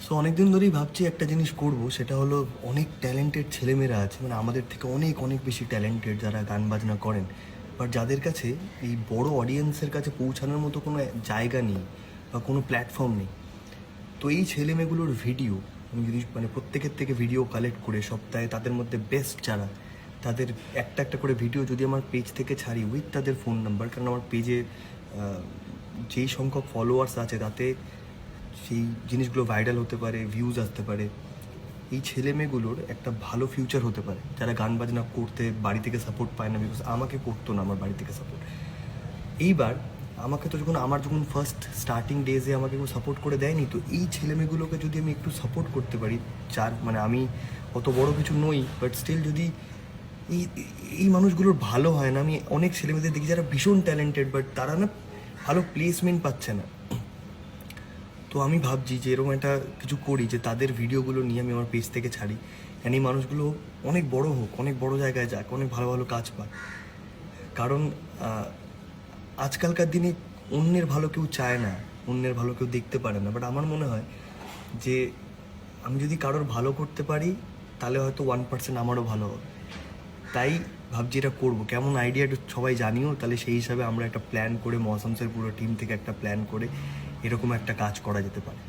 So অনেকদিন ধরেই ভাবছি একটা জিনিস করব, সেটা হলো অনেক ট্যালেন্টেড ছেলেমেয়েরা আছে, মানে আমাদের থেকে অনেক অনেক বেশি ট্যালেন্টেড, যারা গান বাজনা করেন, বাট যাদের কাছে এই বড় অডিয়েন্সের কাছে পৌঁছানোর মতো কোনো জায়গা নেই বা কোনো প্ল্যাটফর্ম নেই। তো এই ছেলেমেয়েগুলোর ভিডিও আমি যদি মানে প্রত্যেকের থেকে ভিডিও কালেক্ট করে সপ্তাহে তাদের মধ্যে বেস্ট যারা, তাদের একটা একটা করে ভিডিও যদি আমার পেজ থেকে ছাড়ি উইথ তাদের ফোন নাম্বার, কারণ আমার পেজে যেই সংখ্যক ফলোয়ার্স আছে তাতে সেই জিনিসগুলো ভাইরাল হতে পারে, ভিউজ আসতে পারে, এই ছেলে মেয়েগুলোর একটা ভালো ফিউচার হতে পারে, যারা গান বাজনা করতে বাড়ি থেকে সাপোর্ট পায় না। বিকজ আমাকে করতো না আমার বাড়ি থেকে সাপোর্ট। এইবার আমাকে তো যখন ফার্স্ট স্টার্টিং ডেজে আমাকে কেউ সাপোর্ট করে দেয়নি, তো এই ছেলেমেয়েগুলোকে যদি আমি একটু সাপোর্ট করতে পারি, মানে আমি অত বড় কিছু নই, বাট স্টিল যদি এই এই মানুষগুলোর ভালো হয় না। আমি অনেক ছেলেমেয়েদের দেখি যারা ভীষণ ট্যালেন্টেড, বাট তারা না ভালো প্লেসমেন্ট পাচ্ছে না। তো আমি ভাবছি যে এরকম একটা কিছু করি, যে তাদের ভিডিওগুলো নিয়ে আমি আমার পেজ থেকে ছাড়ি, অ্যান্ড এই মানুষগুলো অনেক বড় হোক, অনেক বড় জায়গায় যাক, অনেক ভালো ভালো কাজ পাক। কারণ আজকালকার দিনে অন্যের ভালো কেউ চায় না, অন্যের ভালো কেউ দেখতে পারে না, বাট আমার মনে হয় যে আমি যদি কারোর ভালো করতে পারি, তাহলে হয়তো 1% আমারও ভালো হবে। তাই ভাবছি এটা করবো। কেমন আইডিয়া সবাই জানিও, তাহলে সেই হিসাবে আমরা একটা প্ল্যান করে, মহাশংসের পুরো টিম থেকে একটা প্ল্যান করে এরকম একটা কাজ করা যেতে পারে।